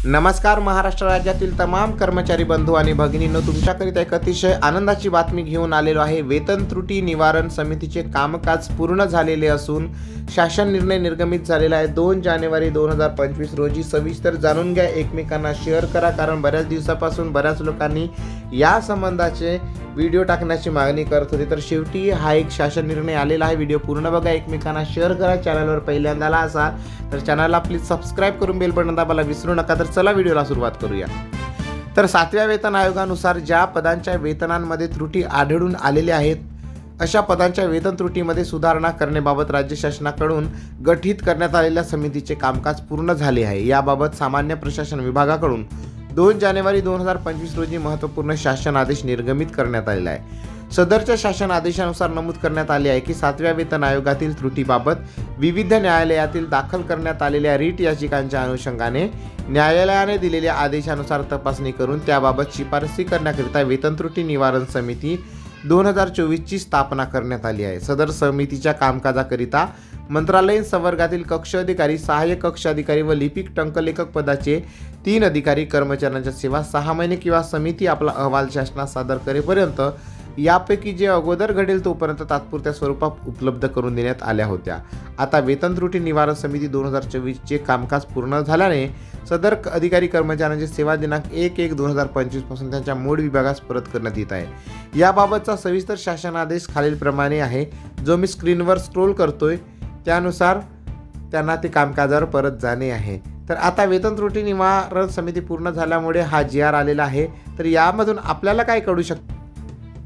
नमस्कार। महाराष्ट्र राज्यातील तमाम कर्मचारी बंधू आणि भगिनींनो, तुमच्याकरिता एक अतिशय आनंदाची बातमी घेऊन आलेलो आहे। वेतन त्रुटी निवारण समितीचे कामकाज पूर्ण झालेले असून शासन निर्णय निर्गमित झालेला आहे। 2 जानेवारी 2025 रोजी सविस्तर जाणून घ्या, एकमेकांना शेअर करा, कारण बऱ्याच दिवसापासून बऱ्याच लोकांनी या संबंधाचे व्हिडिओ टाकण्याची मागणी करत होते। तर शेवटी हा एक शासन निर्णय आलेला आहे। व्हिडिओ पूर्ण बघा, एकमेकांना शेअर करा। चॅनलवर पहिल्यांदा आला असाल तर चॅनलला प्लीज सबस्क्राइब करून बेल बटन दाबायला विसरू नका। तर चला व्हिडिओला सुरुवात करूया। तर 7व्या वेतन आयोगानुसार ज्या पदांच्या वेतनांमध्ये त्रुटी आढळून आलेल्या आहेत अशा पदांच्या वेतन त्रुटीमध्ये सुधारणा करण्याबाबत राज्य शासनाकडून गठीत करण्यात आलेल्या समितीचे कामकाज पूर्ण झाले आहे। याबाबत सामान्य प्रशासन विभागाकडून 2 जानेवारी 2025 रोजी महत्त्वपूर्ण शासन आदेश निर्गमित करण्यात आलेला आहे। सदरच्या शासन आदेशानुसार नमूद करण्यात आले आहे की 7व्या वेतन आयोगातील त्रुटीबाबत विविध न्यायालयातील दाखल करण्यात आलेल्या रीट याचिकांच्या अनुषंगाने न्यायालयाने दिलेल्या आदेशानुसार तपासणी करून त्याबाबत शिफारसी करण्याकरिता वेतन त्रुटी निवारण समिती 2024 ची स्थापना करण्यात आली आहे। सदर समितीच्या कामकाजाकरिता मंत्रालयीन संवर्गातील कक्ष अधिकारी, सहाय्यक कक्ष अधिकारी व लिपिक टंकलेखक पदाचे 3 अधिकारी कर्मचाऱ्यांच्या सेवा 6 महिने किंवा समिती आपला अहवाल शासनास सादर करेपर्यंत यापैकी जे अगोदर घडेल तोपर्यंत तात्पुरत्या स्वरूपात उपलब्ध करून देण्यात आल्या होत्या। आता वेतन त्रुटी निवारण समिती 2024 चे कामकाज पूर्ण झाल्याने सदर अधिकारी कर्मचाऱ्यांची सेवा दिनांक 1/1/2025 पासून त्यांच्या मूळ विभागास परत करण्यात येत आहे। याबाबतचा सविस्तर शासन आदेश खालीलप्रमाणे आहे, जो मी स्क्रीनवर स्क्रोल करतोय। त्यानुसार त्यांना ते कामकाजावर परत जाणे आहे। तर आता वेतन त्रुटी निवारण समिती पूर्ण झाल्यामुळे हा GR आलेला आहे। तर यामधून आपल्याला काय कळू शकते?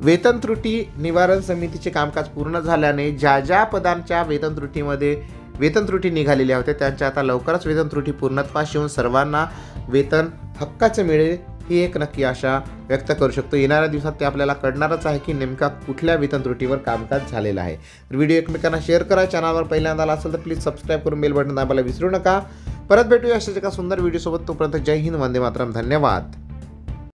वेतन त्रुटी निवारण समितीचे कामकाज पूर्ण झाल्याने ज्या पदांच्या वेतन त्रुटी निघालेल्या होत्या त्यांच्या आता लवकरच वेतन त्रुटी पूर्णत्वास येऊन सर्वांना वेतन हक्काचे मिळेल, ही एक नक्की आशा व्यक्त करू शकतो। येणाऱ्या दिवसात ते आपल्याला कळणारच आहे की नेमका कुठल्या वेतन त्रुटीवर कामकाज झालेलं आहे। तर व्हिडिओ एकमेकांना शेअर करा। चॅनलवर पहिल्यांदा आला असेल तर प्लीज सबस्क्राइब करून बेल बटन दाबायला विसरू नका। परत भेटूया अशाच एका सुंदर व्हिडिओ सोबत। तोपर्यंत जय हिंद, वंदे मातरम, धन्यवाद।